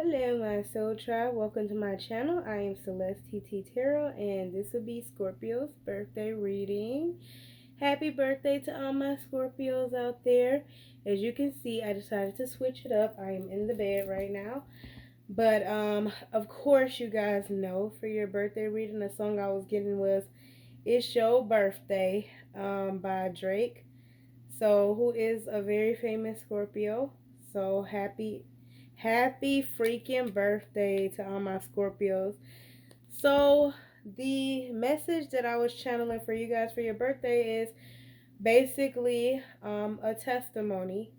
Hello, my soul tribe. Welcome to my channel. I am Celeste TT Tarot, and this will be Scorpio's birthday reading. Happy birthday to all my Scorpios out there. As you can see, I decided to switch it up. I am in the bed right now. But, of course, you guys know for your birthday reading, the song I was getting was It's Your Birthday by Drake. So, who is a very famous Scorpio. So, happy freaking birthday to all my Scorpios. So, the message that I was channeling for you guys for your birthday is basically a testimony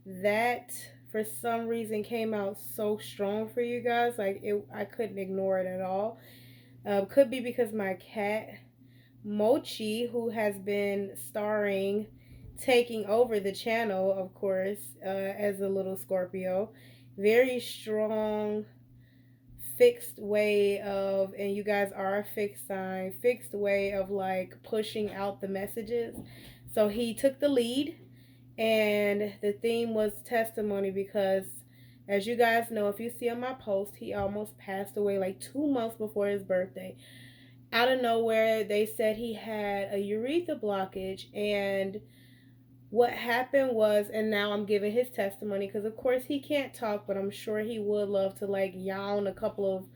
that for some reason came out so strong for you guys. I couldn't ignore it at all. Could be because my cat Mochi, who has been starring, taking over the channel, of course, as a little Scorpio. Very strong, fixed way of, and you guys are a fixed sign, fixed way of like pushing out the messages. So he took the lead, and the theme was testimony because, as you guys know, if you see on my post, he almost passed away like 2 months before his birthday. Out of nowhere, they said he had a urethra blockage, and what happened was, and now I'm giving his testimony because of course he can't talk, but I'm sure he would love to like yawn a couple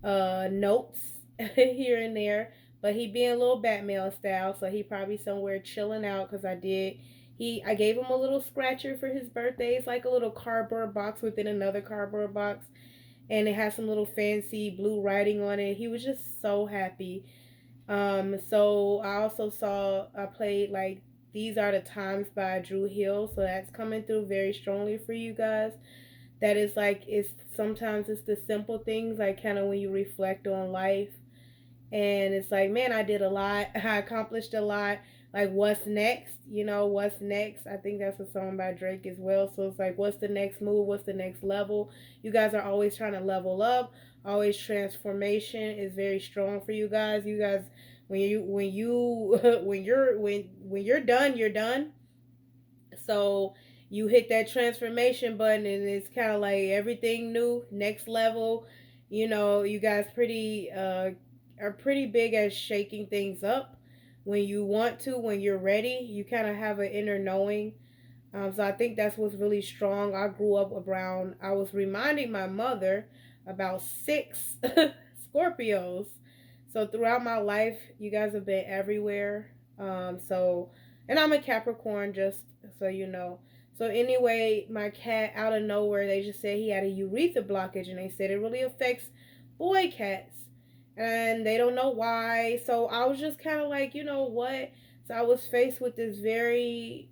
of notes here and there. But he being a little Batman style, so he probably somewhere chilling out because I gave him a little scratcher for his birthday. It's like a little cardboard box within another cardboard box, and it has some little fancy blue writing on it. He was just so happy. So I played like These Are the Times by Drew Hill, so that's coming through very strongly for you guys. That is like, it's sometimes it's the simple things, like kind of when you reflect on life, and it's like, man, I did a lot, I accomplished a lot. Like, what's next? What's next? I think that's a song by Drake as well. So it's like, what's the next move? What's the next level? You guys are always trying to level up. Always transformation is very strong for you guys. You guys, when you're done, you're done. So you hit that transformation button, and it's kind of like everything new, next level. You guys are pretty big at shaking things up when you want to, when you're ready. You kind of have an inner knowing. So I think that's what's really strong. I grew up around. I was reminding my mother about six Scorpios. So throughout my life, you guys have been everywhere. And I'm a Capricorn, just so you know. So anyway, my cat, out of nowhere, they just said he had a urethra blockage, and they said it really affects boy cats, and they don't know why. So I was just kind of like, you know what? So I was faced with this very,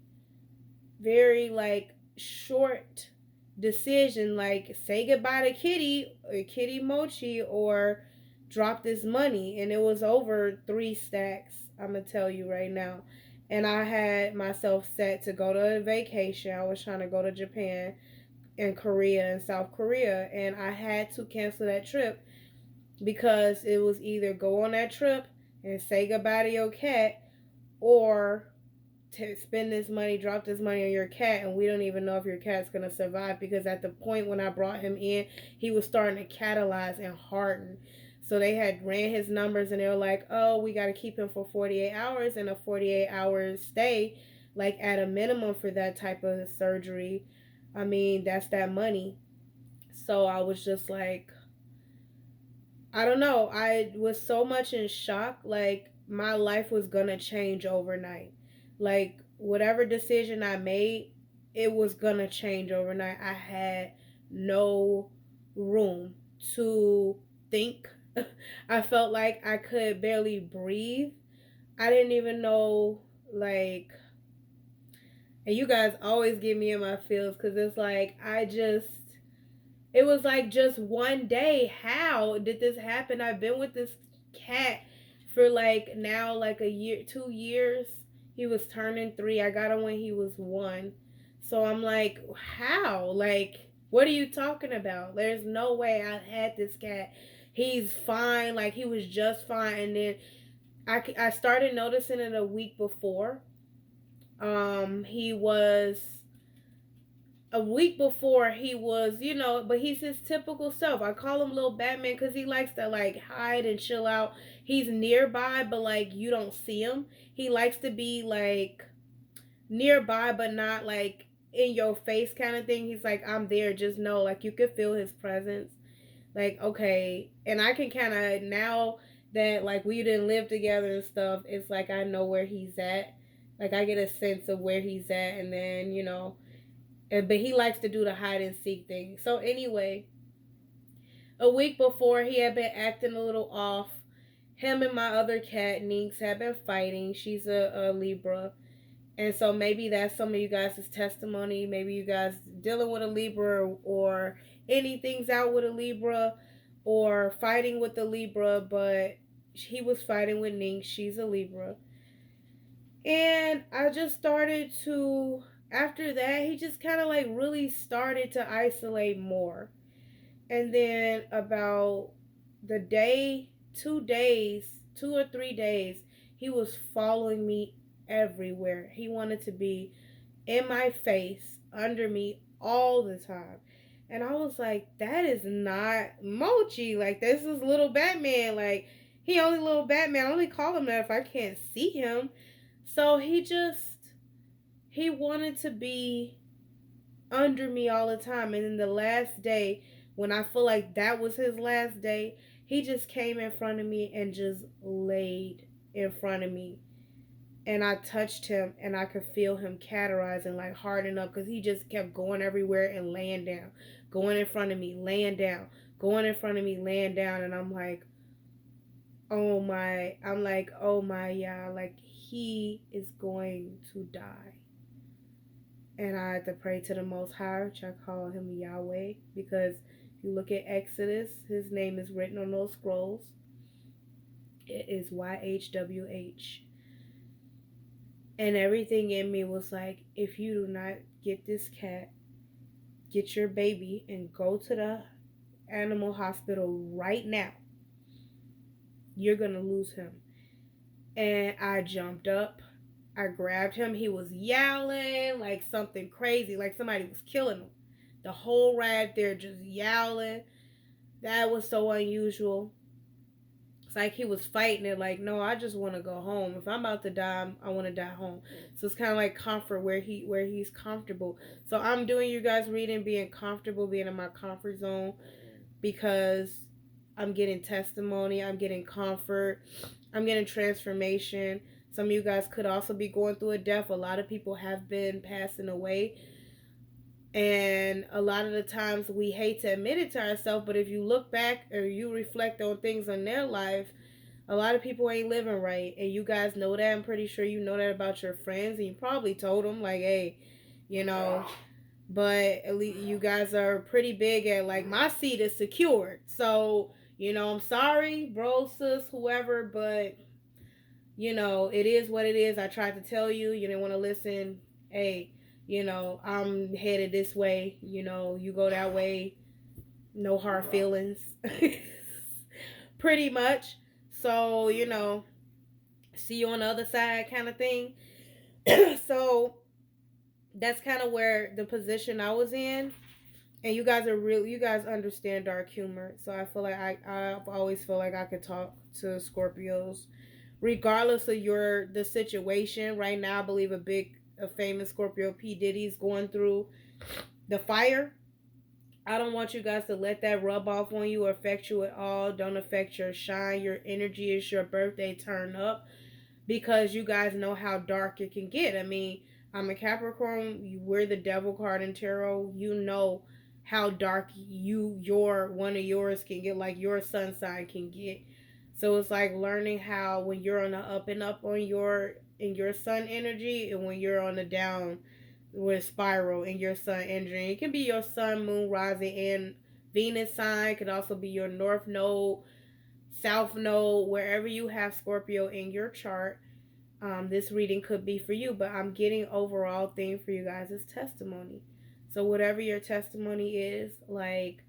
very like short decision, like say goodbye to Kitty or Kitty Mochi, or drop this money. And it was over 3 stacks, I'm gonna tell you right now. And I had myself set to go to a vacation. I was trying to go to Japan and Korea and South Korea, and I had to cancel that trip because it was either go on that trip and say goodbye to your cat, or to spend this money, drop this money on your cat, and we don't even know if your cat's gonna survive, because at the point when I brought him in, he was starting to catalyze and harden. So they had ran his numbers, and they were like, "Oh, we got to keep him for 48 hours, and a 48-hour stay, like at a minimum for that type of surgery. I mean, that's that money." So I was just like, I don't know. I was so much in shock. Like, my life was gonna change overnight. Like, whatever decision I made, it was gonna change overnight. I had no room to think. I felt like I could barely breathe. I didn't even know, like, and you guys always get me in my feels because it's like, it was like just one day. How did this happen? I've been with this cat for like now like a year, 2 years. He was turning 3. I got him when he was 1. So I'm like, how? Like, what are you talking about? There's no way I had this cat. He's fine. Like, he was just fine. And then I started noticing it a week before. He was a week before he was, but he's his typical self. I call him little Batman because he likes to like hide and chill out. He's nearby, but like you don't see him. He likes to be like nearby, but not like in your face kind of thing. He's like, I'm there, just know, like you could feel his presence. Like, okay. And I can kind of, now that like we didn't live together and stuff, it's like I know where he's at. Like I get a sense of where he's at, and then, but he likes to do the hide and seek thing. So anyway, a week before he had been acting a little off. Him and my other cat, Ninx, had been fighting. She's a Libra. And so maybe that's some of you guys' testimony. Maybe you guys dealing with a Libra, or anything's out with a Libra, or fighting with a Libra, but he was fighting with Ninx. She's a Libra. And I just started to, after that, he just kind of like really started to isolate more. And then about the day, 2 days, 2 or 3 days, he was following me everywhere. He wanted to be in my face, under me all the time. And I was like, that is not Mochi. Like, this is little Batman. Like, he only little Batman. I only call him that if I can't see him. So he wanted to be under me all the time. And then the last day, when I feel like that was his last day, he just came in front of me and just laid in front of me. And I touched him and I could feel him categorizing, like hardening up, because he just kept going everywhere and laying down. Going in front of me, laying down. Going in front of me, laying down. And I'm like, oh my, yeah, like he is going to die. And I had to pray to the Most High, which I call him Yahweh, because if you look at Exodus, his name is written on those scrolls. It is YHWH. And everything in me was like, if you do not get this cat, get your baby and go to the animal hospital right now, you're going to lose him. And I jumped up. I grabbed him. He was yowling like something crazy, like somebody was killing him. The whole ride there just yowling. That was so unusual. It's like he was fighting it, like, no, I just want to go home. If I'm about to die, I want to die home. So it's kind of like comfort, where he's comfortable. So I'm doing you guys reading, being comfortable, being in my comfort zone, because I'm getting testimony, I'm getting comfort, I'm getting transformation. Some of you guys could also be going through a death. A lot of people have been passing away. And a lot of the times we hate to admit it to ourselves, but if you look back or you reflect on things in their life, a lot of people ain't living right. And you guys know that. I'm pretty sure you know that about your friends. And you probably told them, like, hey, but at least you guys are pretty big at, like, my seat is secured. So, I'm sorry, bro, sis, whoever, but it is what it is. I tried to tell you. You didn't want to listen. Hey, I'm headed this way. You go that way. No hard feelings. Pretty much. So, see you on the other side kind of thing. So, that's kind of where the position I was in. And you guys understand dark humor. So I feel like I've always feel like I could talk to Scorpios regardless of the situation. Right now, I believe a famous Scorpio, P. Diddy's going through the fire. I don't want you guys to let that rub off on you or affect you at all. Don't affect your shine. Your energy is your birthday. Turn up, because you guys know how dark it can get. I mean, I'm a Capricorn. We're the devil card in tarot. You know how dark one of yours can get, like your sun sign can get. So it's like learning how, when you're on the up and up in your sun energy, and when you're on the down with spiral in your sun energy. It can be your sun, moon, rising, and Venus sign. It could also be your north node, south node, wherever you have Scorpio in your chart. This reading could be for you, but I'm getting overall thing for you guys is testimony. So whatever your testimony is, like,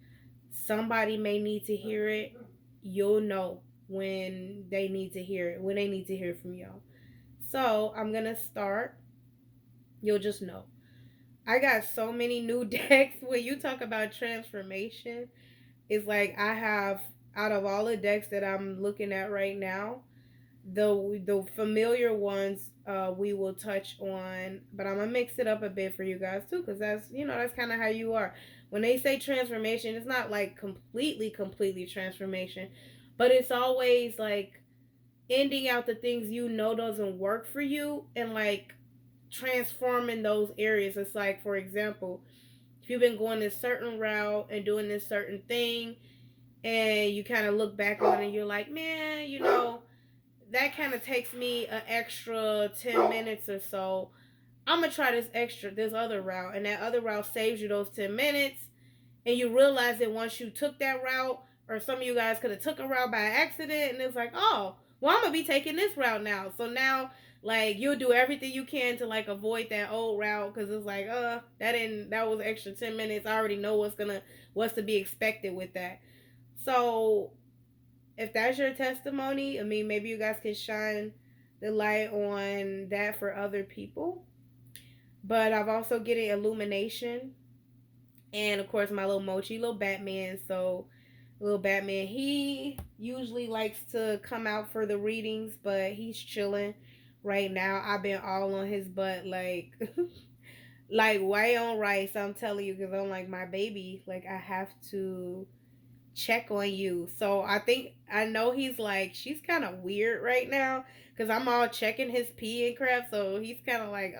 somebody may need to hear it. You'll know when they need to hear it, when they need to hear from y'all. So I'm gonna start. You'll just know. I got so many new decks. When you talk about transformation, it's like I have, out of all the decks that I'm looking at right now, the familiar ones we will touch on, but I'm gonna mix it up a bit for you guys too, because that's, that's kind of how you are. When they say transformation, it's not like completely transformation, but it's always like ending out the things doesn't work for you, and like transforming those areas. It's like, for example, if you've been going this certain route and doing this certain thing, and you kind of look back on it and you're like, man, that kind of takes me an extra 10 minutes or so. I'm going to try this other route. And that other route saves you those 10 minutes. And you realize that once you took that route, or some of you guys could have took a route by accident, and it's like, oh, well, I'm going to be taking this route now. So now, like, you'll do everything you can to, like, avoid that old route, because it's like, that was extra 10 minutes. I already know what's to be expected with that. So if that's your testimony, I mean, maybe you guys can shine the light on that for other people. But I've also getting illumination, and of course my little Mochi, little Batman. So little Batman, he usually likes to come out for the readings, but he's chilling right now. I've been all on his butt, like like way on rice. I'm telling you, because I'm like, my baby, like I have to check on you. So I know he's like, she's kind of weird right now, because I'm all checking his pee and crap. So he's kind of like,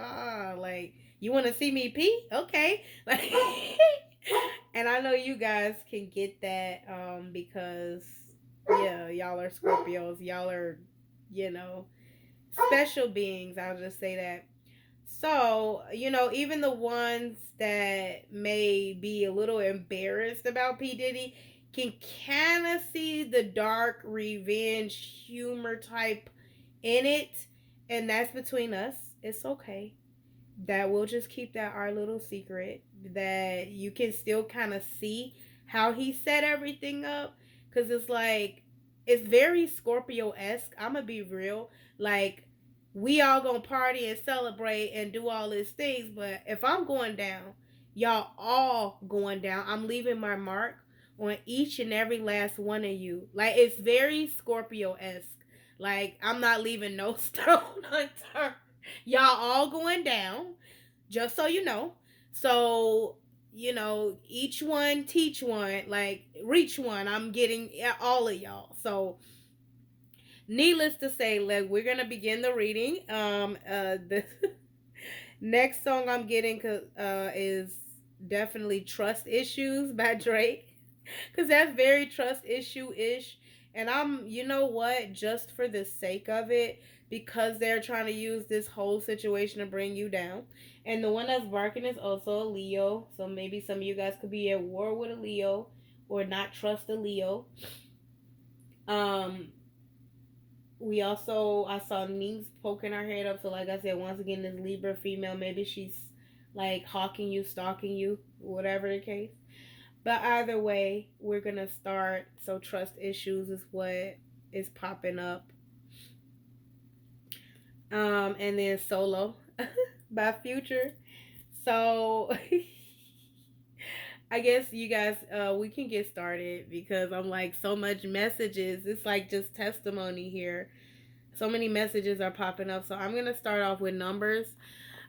like, you want to see me pee? Okay. Like, and I know you guys can get that, because yeah, y'all are Scorpios. Y'all are, you know, special beings. I'll just say that. So, even the ones that may be a little embarrassed about P. Diddy can kind of see the dark revenge humor type in it. And that's between us. It's okay. That we'll just keep that our little secret. That you can still kind of see how he set everything up. Because it's like, it's very Scorpio esque. I'm going to be real. Like, we all gonna party and celebrate and do all these things, but if I'm going down, y'all all going down. I'm leaving my mark on each and every last one of you. Like, it's very Scorpio esque. Like, I'm not leaving no stone unturned. Y'all all going down, just so you know. So, each one teach one, like reach one. I'm getting all of y'all. So needless to say, like, we're gonna begin the reading. The next song I'm getting is definitely "Trust Issues" by Drake, because that's very trust issue ish. And you know what, just for the sake of it, because they're trying to use this whole situation to bring you down. And the one that's barking is also a Leo, so maybe some of you guys could be at war with a Leo or not trust a Leo. Um, I saw Nings poking her head up. So like I said, once again, this Libra female, maybe she's like hawking you, stalking you, whatever the case. But either way, we're gonna start. So trust issues is what is popping up. And then Solo by Future. So I guess you guys, we can get started, because I'm like, so much messages. It's like just testimony here. So many messages are popping up. So I'm going to start off with numbers.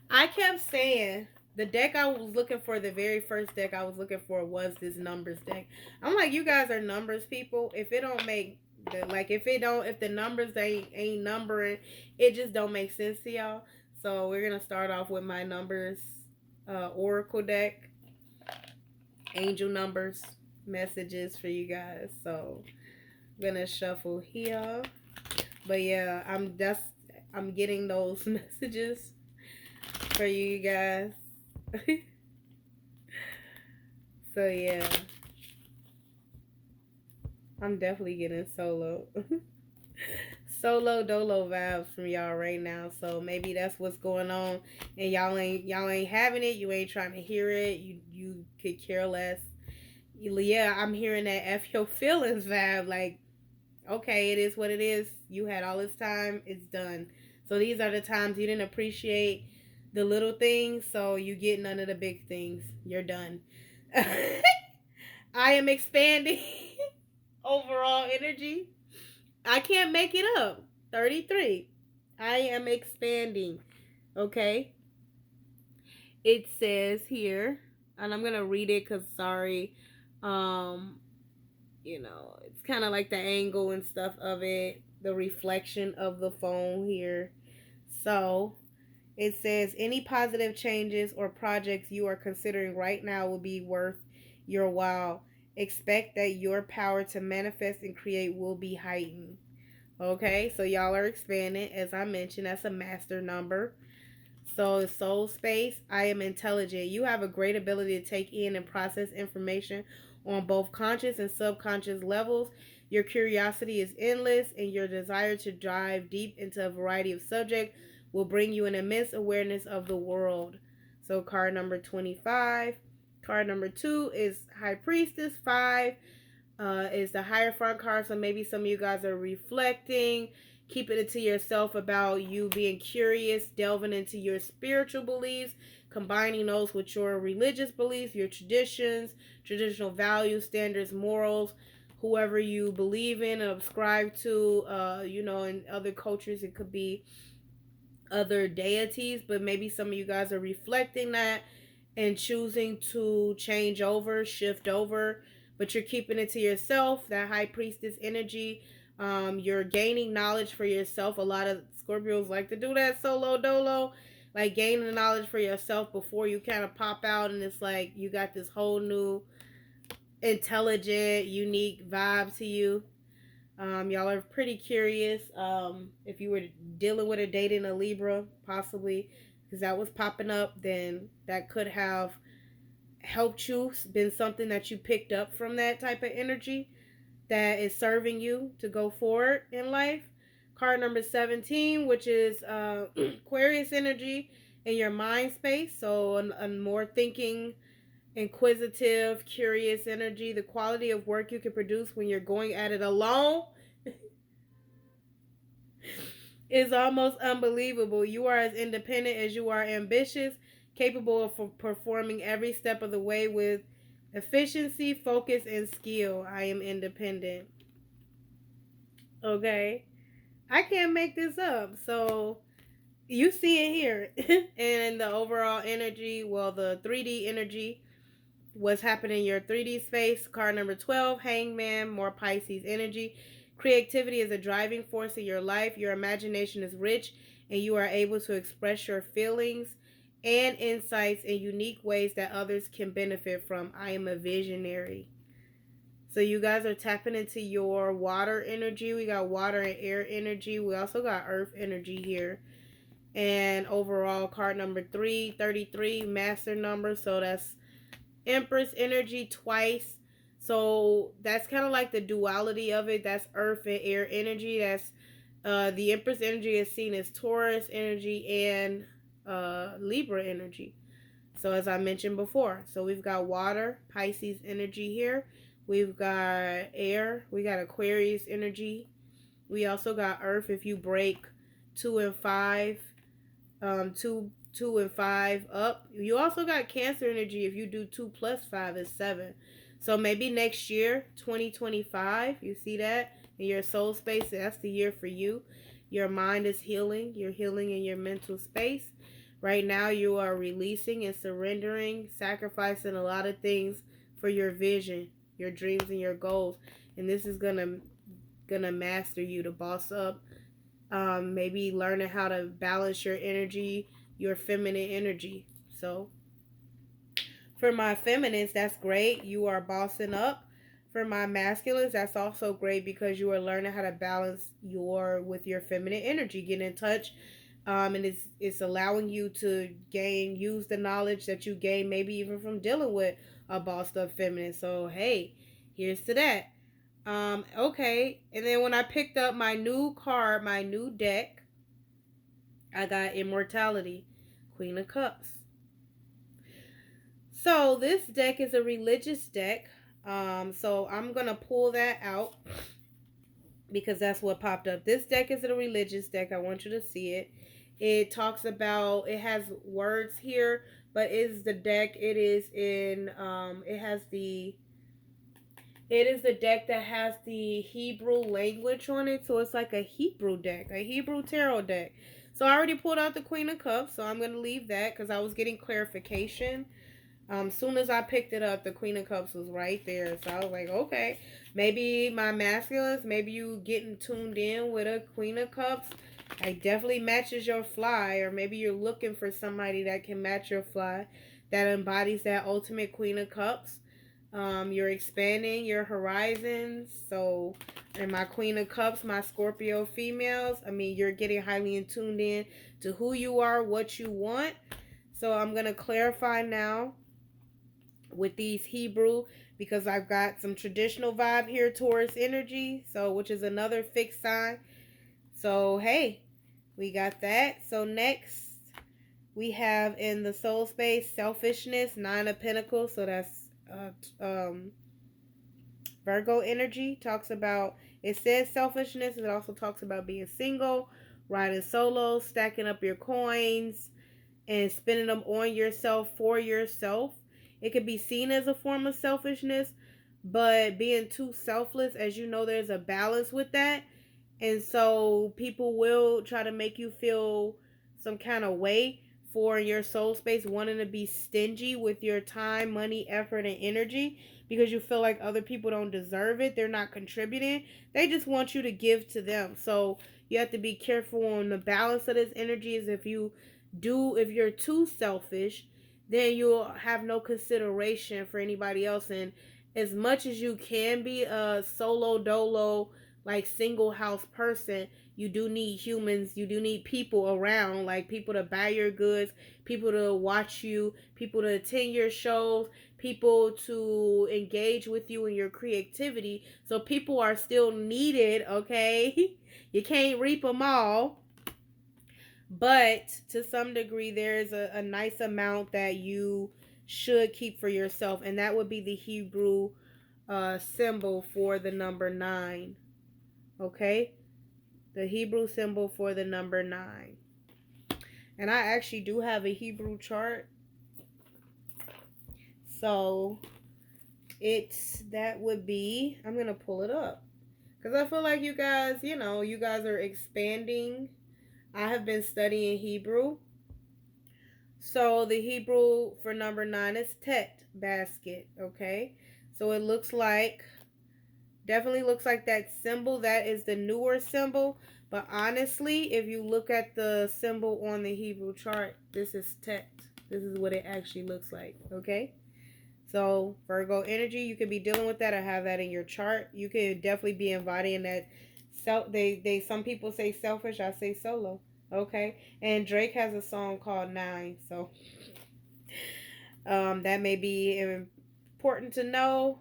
I kept saying the deck I was looking for, the very first deck I was looking for, was this numbers deck. I'm like, you guys are numbers people. If it don't make if the numbers ain't numbering, it just don't make sense to y'all. So we're going to start off with my numbers oracle deck. Angel numbers messages for you guys. So I'm going to shuffle here. But yeah, I'm getting those messages for you guys. So yeah, I'm definitely getting solo dolo vibes from y'all right now. So maybe that's what's going on, and y'all ain't having it. You ain't trying to hear it. You could care less. Yeah, I'm hearing that F your feelings vibe. Like, okay, it is what it is. You had all this time. It's done. So these are the times you didn't appreciate the little things, so you get none of the big things. You're done. I am expanding overall energy. I can't make it up. 33. I am expanding. Okay. It says here, and I'm going to read it because, sorry, um, it's kind of like the angle and stuff of it, the reflection of the phone here. So it says any positive changes or projects you are considering right now will be worth your while. Expect that your power to manifest and create will be heightened. Okay, so y'all are expanding. As I mentioned, that's a master number. So, soul space, I am intelligent. You have a great ability to take in and process information on both conscious and subconscious levels. Your curiosity is endless, and your desire to dive deep into a variety of subjects will bring you an immense awareness of the world. So, card number 25. Card number 2 is High Priestess. 5 is the Hierophant card. So, maybe some of you guys are reflecting, keeping it to yourself about you being curious, delving into your spiritual beliefs, combining those with your religious beliefs, your traditions, traditional values, standards, morals, whoever you believe in and subscribe to. In other cultures, it could be other deities, but maybe some of you guys are reflecting that and choosing to change over, shift over, but you're keeping it to yourself, that high priestess energy. You're gaining knowledge for yourself. A lot of Scorpios like to do that solo dolo, like gaining the knowledge for yourself before you kind of pop out, and it's like you got this whole new intelligent, unique vibe to you. Y'all are pretty curious. If you were dealing with or dating a Libra, possibly, because that was popping up, then that could have helped you, been something that you picked up from that type of energy that is serving you to go forward in life. Card number 17, which is Aquarius energy in your mind space. So a more thinking, inquisitive, curious energy. The quality of work you can produce when you're going at it alone is almost unbelievable. You are as independent as you are ambitious, capable of performing every step of the way with efficiency, focus, and skill. I am independent. Okay? I can't make this up. So you see it here. And the overall energy, well, the 3D energy, what's happening in your 3D space. Card number 12, Hangman, more Pisces energy. Creativity is a driving force in your life. Your imagination is rich, and you are able to express your feelings and insights in unique ways that others can benefit from. I am a visionary. So you guys are tapping into your water energy. We got water and air energy. We also got earth energy here. And overall, card number 333, master number. So that's Empress energy twice. So that's kind of like the duality of it. That's earth and air energy. That's the Empress energy is seen as Taurus energy and Libra energy. So as I mentioned before, so we've got water, Pisces energy here. We've got air. We got Aquarius energy. We also got earth. If you break 2 and 5, 2 and 5 up. You also got Cancer energy. If you do 2 plus 5 is 7. So maybe next year, 2025, you see that in your soul space. That's the year for you. Your mind is healing. You're healing in your mental space. Right now, you are releasing and surrendering, sacrificing a lot of things for your vision, your dreams, and your goals. And this is gonna master you to boss up. Maybe learning how to balance your energy, your feminine energy. So for my feminines, that's great. You are bossing up. For my masculines, that's also great because you are learning how to balance with your feminine energy. Get in touch. And it's allowing you to use the knowledge that you gain, maybe even from dealing with a bossed up feminine. So hey, here's to that. Okay. And then when I picked up my new card, my new deck, I got Immortality, Queen of Cups. So this deck is a religious deck. So I'm going to pull that out because that's what popped up. This deck is a religious deck. I want you to see it. It talks about, it has words here, but is the deck, it is in it is the deck that has the Hebrew language on it, so it's like a Hebrew deck, a Hebrew tarot deck. So I already pulled out the Queen of Cups, so I'm gonna leave that because I was getting clarification. Soon as I picked it up, the Queen of Cups was right there. So I was like, okay, maybe my masculines, maybe you getting tuned in with a Queen of Cups. It definitely matches your fly, or maybe you're looking for somebody that can match your fly, that embodies that ultimate Queen of Cups. You're expanding your horizons. So, and my Queen of Cups, my Scorpio females, I mean, you're getting highly in tuned in to who you are, what you want. So I'm going to clarify now with these Hebrew, because I've got some traditional vibe here, Taurus energy, so which is another fixed sign. So hey, we got that. So next we have in the soul space selfishness, 9 of Pentacles. So that's Virgo energy. Talks about, it says selfishness. It also talks about being single, riding solo, stacking up your coins, and spending them on yourself, for yourself. It could be seen as a form of selfishness, but being too selfless, as you know, there's a balance with that. And so people will try to make you feel some kind of way for your soul space, wanting to be stingy with your time, money, effort, and energy because you feel like other people don't deserve it. They're not contributing. They just want you to give to them. So you have to be careful on the balance of this energy. Is if you're too selfish, then you'll have no consideration for anybody else. And as much as you can be a solo dolo, like single house person, you do need humans, you do need people around, like people to buy your goods, people to watch you, people to attend your shows, people to engage with you in your creativity. So people are still needed, okay? You can't reap them all, but to some degree there's a nice amount that you should keep for yourself, and that would be the Hebrew symbol for the number 9. Okay, the Hebrew symbol for the number 9. And I actually do have a Hebrew chart, so that would be, I'm gonna pull it up because I feel like you guys, you guys are expanding. I have been studying Hebrew. So the Hebrew for number 9 is tet, basket. Okay, so it looks like, definitely looks like that symbol. That is the newer symbol. But honestly, if you look at the symbol on the Hebrew chart, this is tet. This is what it actually looks like. Okay, so Virgo energy, you could be dealing with that or have that in your chart. You could definitely be embodying that. Some people say selfish, I say solo. Okay, and Drake has a song called 9, so that may be important to know.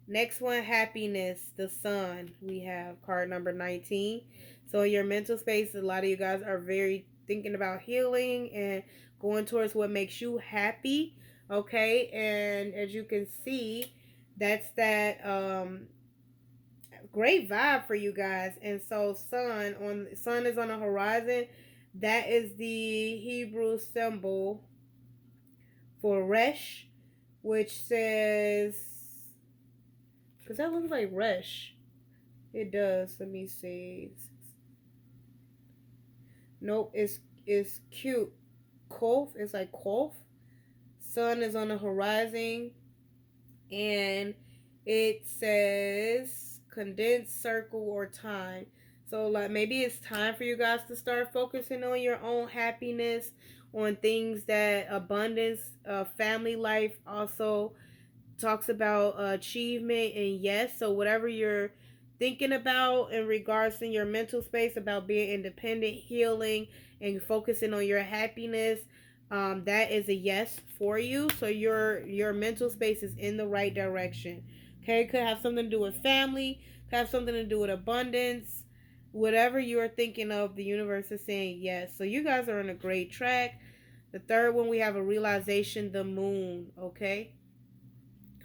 Next one, happiness, the sun. We have card number 19. So in your mental space, a lot of you guys are very thinking about healing and going towards what makes you happy. Okay, and as you can see, that's that great vibe for you guys. And so sun is on the horizon. That is the Hebrew symbol for Resh, which says, because that looks like Resh. It does. Let me see. Nope, it's cute. Kof. It's like Kof. Sun is on the horizon, and it says condensed circle or time. So like maybe it's time for you guys to start focusing on your own happiness, on things that abundance, family life also talks about achievement. And yes, so whatever you're thinking about in regards to your mental space about being independent, healing, and focusing on your happiness, that is a yes for you. So your mental space is in the right direction. Okay, it could have something to do with family, could have something to do with abundance. Whatever you're thinking of, the universe is saying yes. So you guys are on a great track. The third one, we have a realization, the moon. Okay,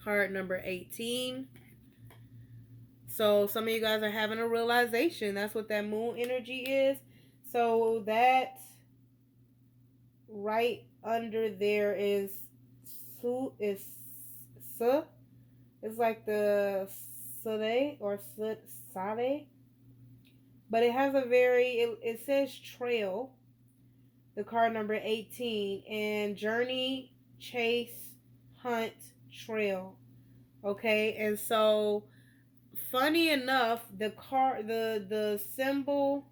card number 18. So some of you guys are having a realization. That's what that moon energy is. So that right under there is su is su. It's like the sade or sade, but it has a it says trail, the card number 18, and journey, chase, hunt, trail. Okay, and so funny enough, the symbol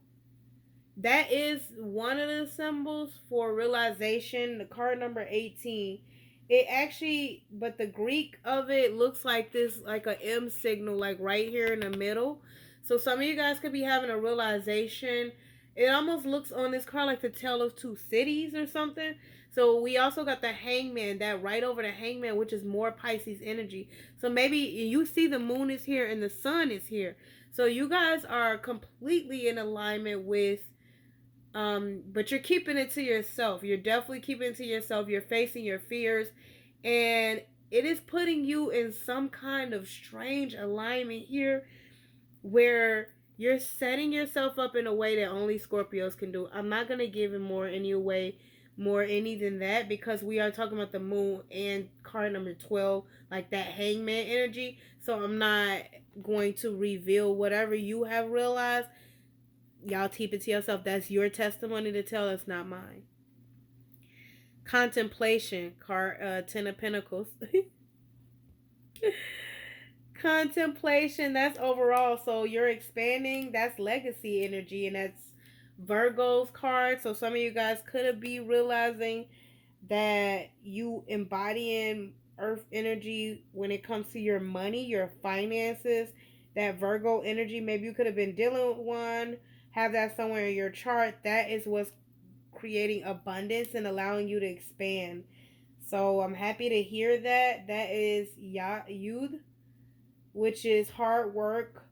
that is one of the symbols for realization, the card number 18. It actually, but the Greek of it looks like this, like a M signal, like right here in the middle. So some of you guys could be having a realization. It almost looks on this card like the tale of two cities or something. So we also got the hangman, that right over the hangman, which is more Pisces energy. So maybe you see the moon is here and the sun is here. So you guys are completely in alignment with, but you're keeping it to yourself. You're definitely keeping it to yourself. You're facing your fears, and it is putting you in some kind of strange alignment here where you're setting yourself up in a way that only Scorpios can do. I'm not going to give it more any than that, because we are talking about the moon and card number 12, like that hangman energy. So I'm not going to reveal whatever you have realized. Y'all keep it to yourself. That's your testimony to tell. It's not mine. Contemplation, card 10 of Pentacles. Contemplation, that's overall. So you're expanding. That's legacy energy, and that's Virgo's card. So some of you guys could be realizing that you embodying earth energy when it comes to your money, your finances, that Virgo energy. Maybe you could have been dealing with one, have that somewhere in your chart. That is what's creating abundance and allowing you to expand. So I'm happy to hear that. That is Yud, which is hard work,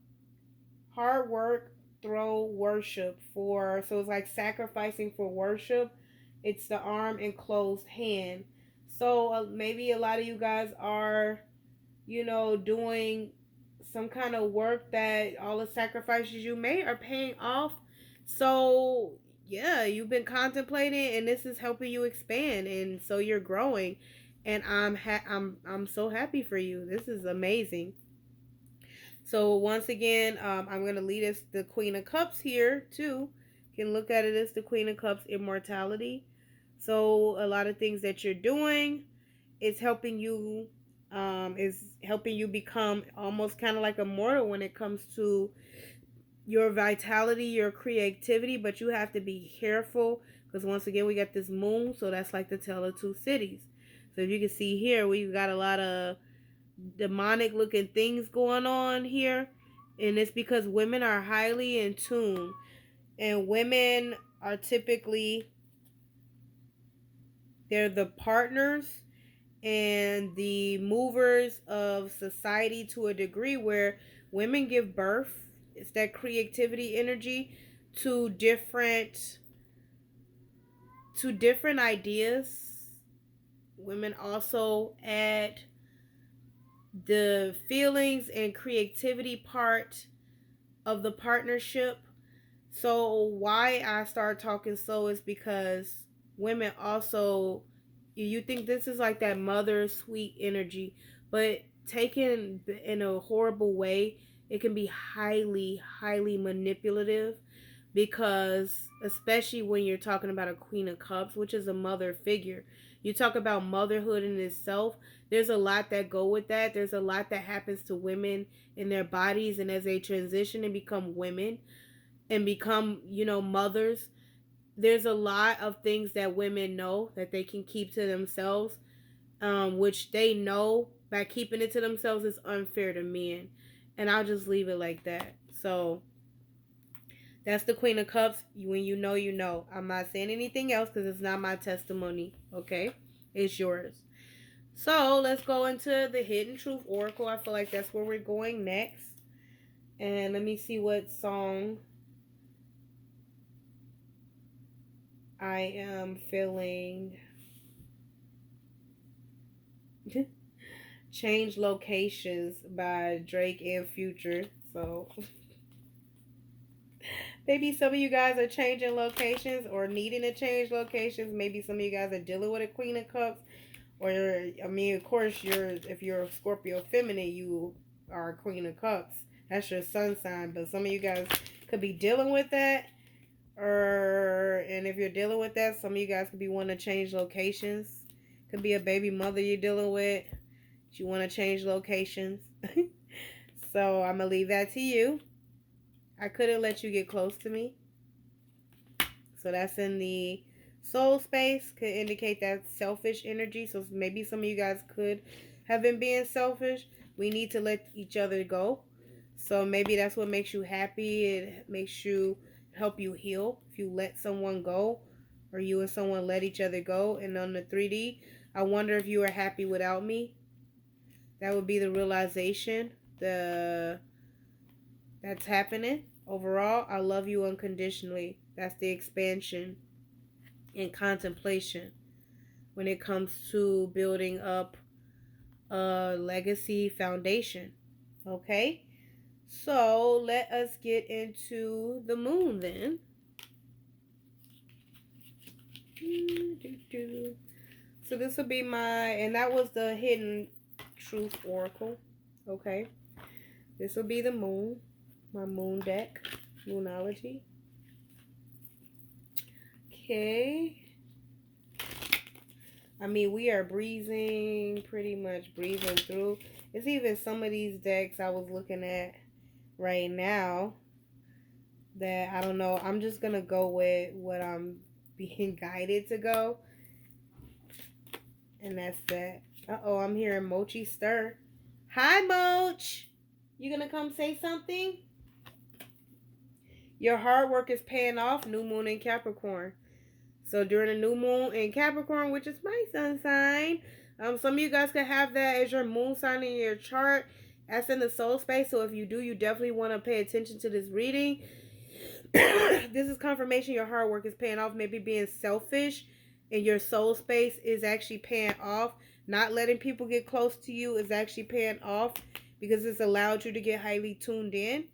throw worship for. So it's like sacrificing for worship. It's the arm and closed hand. So maybe a lot of you guys are, doing some kind of work that all the sacrifices you made are paying off. So yeah, you've been contemplating, and this is helping you expand, and so you're growing. And I'm so happy for you. This is amazing. So once again, I'm gonna lead us the Queen of Cups here too. You can look at it as the Queen of Cups, immortality. So a lot of things that you're doing is helping you, become almost kind of like immortal when it comes to your vitality, your creativity. But you have to be careful, because once again we got this moon, so that's like the tale of two cities. So if you can see here, we've got a lot of demonic looking things going on here, and it's because women are highly in tune, and women are typically, they're the partners and the movers of society to a degree, where women give birth, it's that creativity energy, to different ideas. Women also add the feelings and creativity part of the partnership. So why I start talking so is because women also, you think this is like that mother sweet energy, but taken in a horrible way, it can be highly, highly manipulative, because especially when you're talking about a Queen of Cups, which is a mother figure, you talk about motherhood in itself. There's a lot that go with that. There's a lot that happens to women in their bodies, and as they transition and become women and become, mothers, there's a lot of things that women know that they can keep to themselves, which they know by keeping it to themselves is unfair to men. And I'll just leave it like that. So that's the Queen of Cups. When you know, you know. I'm not saying anything else because it's not my testimony, okay? It's yours. So let's go into the Hidden Truth Oracle. I feel like that's where we're going next. And let me see what song I am feeling. Change Locations by Drake and Future. So Maybe some of you guys are changing locations or needing to change locations. Maybe some of you guys are dealing with a Queen of Cups. Or, I mean, of course, if you're a Scorpio feminine, you are a Queen of Cups. That's your sun sign. But some of you guys could be dealing with that. And if you're dealing with that, some of you guys could be wanting to change locations. Could be a baby mother you're dealing with. You want to change locations. So I'm going to leave that to you. I couldn't let you get close to me. So that's in the soul space. Could indicate that selfish energy. So maybe some of you guys could have been being selfish. We need to let each other go. So maybe that's what makes you happy. It makes you help you heal. If you let someone go, or you and someone let each other go. And on the 3D, I wonder if you are happy without me. That would be the realization that's happening. Overall, I love you unconditionally. That's the expansion and contemplation when it comes to building up a legacy foundation. Okay? So let us get into the moon then. So this will be and that was the hidden truth oracle. Okay? This will be the moon, my moon deck, Moonology. Okay. I mean, we are pretty much breezing through. It's even some of these decks I was looking at right now that I don't know. I'm just going to go with what I'm being guided to go. And that's that. Uh-oh, I'm hearing Mochi stir. Hi, Moch. You going to come say something? Your hard work is paying off, new moon in Capricorn. So during the new moon in Capricorn, which is my sun sign, some of you guys could have that as your moon sign in your chart. That's in the soul space. So if you do, you definitely want to pay attention to this reading. This is confirmation your hard work is paying off. Maybe being selfish in your soul space is actually paying off. Not letting people get close to you is actually paying off because it's allowed you to get highly tuned in.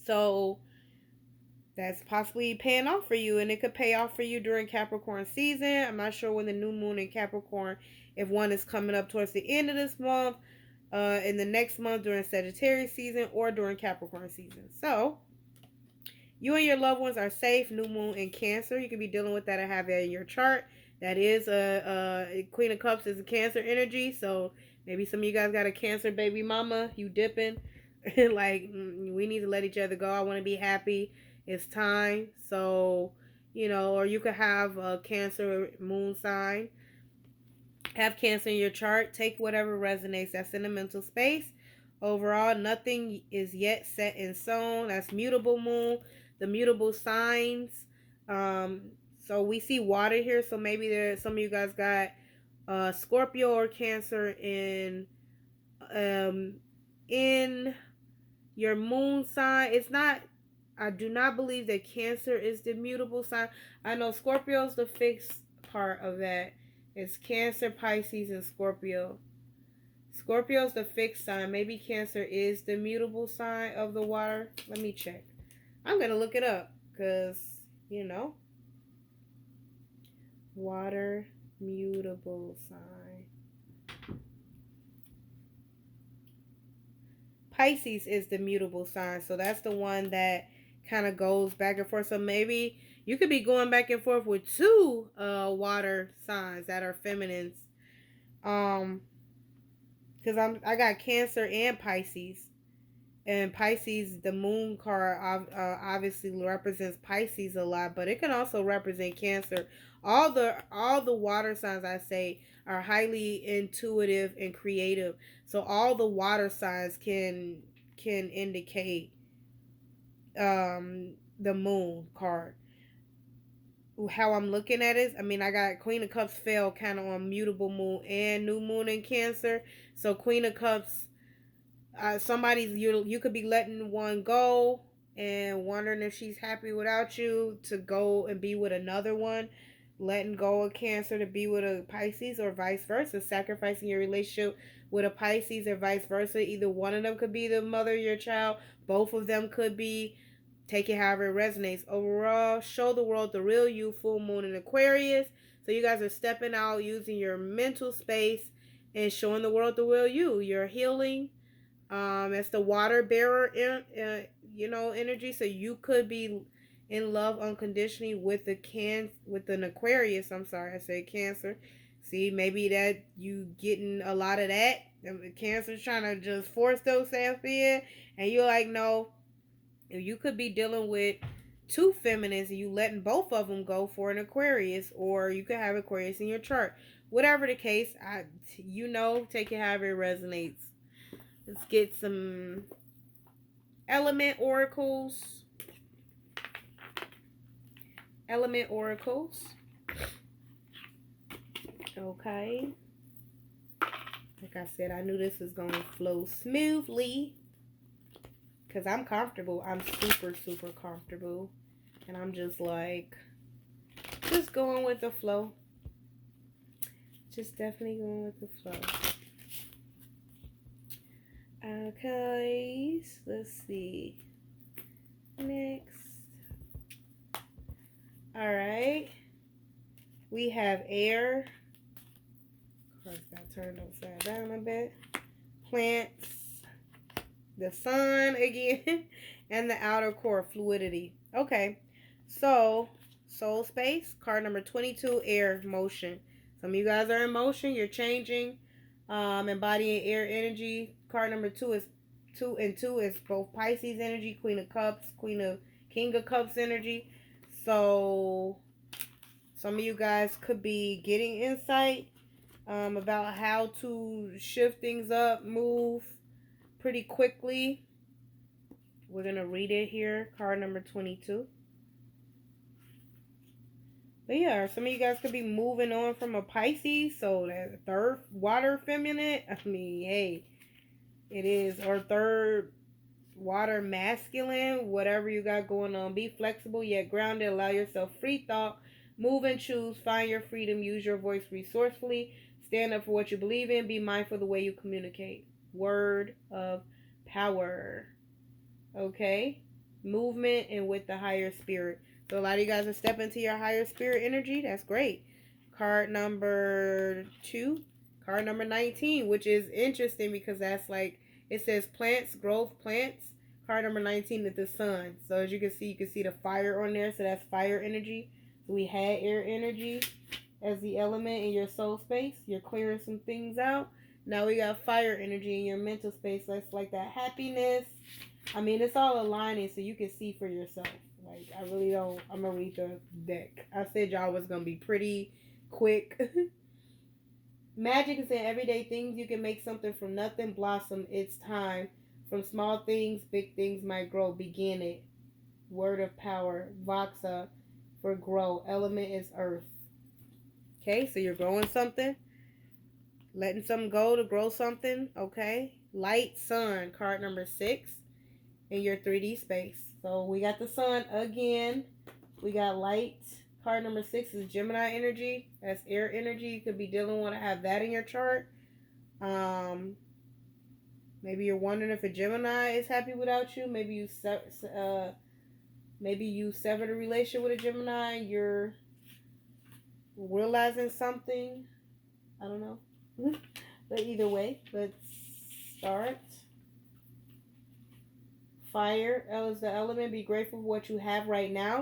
So that's possibly paying off for you, and it could pay off for you during Capricorn season. I'm not sure when the new moon in Capricorn, if one is coming up towards the end of this month, in the next month during Sagittarius season, or during Capricorn season. So you and your loved ones are safe. New moon in Cancer, you can be dealing with that or have that in your chart. That is a Queen of Cups is a Cancer energy, so maybe some of you guys got a Cancer baby mama, you dipping like we need to let each other go. I want to be happy. It's time. So, or you could have a Cancer moon sign. Have Cancer in your chart. Take whatever resonates. That's in the mental space. Overall, nothing is yet set in stone. That's mutable moon. The mutable signs. So we see water here. So maybe some of you guys got Scorpio or Cancer in your moon sign. It's not, I do not believe that Cancer is the mutable sign. I know Scorpio's the fixed part of that. It's Cancer, Pisces, and Scorpio. Scorpio's the fixed sign. Maybe Cancer is the mutable sign of the water. Let me check. I'm going to look it up because, water mutable sign. Pisces is the mutable sign. So that's the one that kind of goes back and forth. So maybe you could be going back and forth with two water signs that are feminines. Because I got Cancer and Pisces. And Pisces, the moon card obviously represents Pisces a lot, but it can also represent Cancer. All the water signs I say are highly intuitive and creative. So all the water signs can indicate the moon card. How I'm looking at it, I mean, I got Queen of Cups fell kind of on mutable moon and new moon in Cancer. So Queen of Cups, you could be letting one go and wondering if she's happy without you to go and be with another one. Letting go of Cancer to be with a Pisces or vice versa. Sacrificing your relationship with a Pisces or vice versa. Either one of them could be the mother of your child. Both of them could be take it however it resonates. Overall, show the world the real you, full moon in Aquarius. So you guys are stepping out using your mental space and showing the world the real you. You're healing. It's the water bearer, energy. So you could be in love unconditionally with with an Aquarius. I'm sorry, I said Cancer. See, maybe that you getting a lot of that. Cancer's trying to just force themselves in, and you're like, no. You could be dealing with two feminines and you letting both of them go for an Aquarius, or you could have Aquarius in your chart. Whatever the case, take it however it resonates. Let's get some element oracles. Element oracles. Okay. Like I said, I knew this was going to flow smoothly. Because I'm comfortable. I'm super, super comfortable. And I'm just like, just going with the flow. Just definitely going with the flow. Okay, let's see. Next. Alright. We have air. Cards got turned upside down a bit. Plants. The sun again. And the outer core, fluidity. Okay. So, soul space. Card number 22, air, motion. Some of you guys are in motion. You're changing. Embodying air energy. Card number 2 is 2 and 2 is both Pisces energy, Queen of Cups, King of Cups energy. So some of you guys could be getting insight about how to shift things up, move pretty quickly. We're going to read it here. Card number 22. But yeah, some of you guys could be moving on from a Pisces. So that third water feminine. I mean, hey, it is. Or third water masculine. Whatever you got going on. Be flexible yet grounded. Allow yourself free thought. Move and choose. Find your freedom. Use your voice resourcefully. Stand up for what you believe in. Be mindful of the way you communicate. Word of power. Okay? Movement and with the higher spirit. So a lot of you guys are stepping into your higher spirit energy. That's great. Card number 2. Card number 19, which is interesting because that's like, it says plants, growth, plants. Card number 19 is the sun. So as you can see the fire on there. So that's fire energy. So we had air energy as the element in your soul space. You're clearing some things out. Now we got fire energy in your mental space. That's like that happiness. I mean, it's all aligning so you can see for yourself. Like, I really don't. I'm going to read the deck. I said y'all was going to be pretty quick. Magic is in everyday things. You can make something from nothing blossom. It's time. From small things, big things might grow. Begin it. Word of power. Voxa for grow. Element is earth. Okay, so you're growing something. Letting something go to grow something. Okay. Light, sun. Card number 6 in your 3D space. So we got the sun again. We got light. Card number 6 is Gemini energy. That's air energy. You could be dealing with to have that in your chart. Maybe you're wondering if a Gemini is happy without you. Maybe you severed a relationship with a Gemini. You're realizing something. I don't know. But either way, let's start. Fire is the element. Be grateful for what you have right now.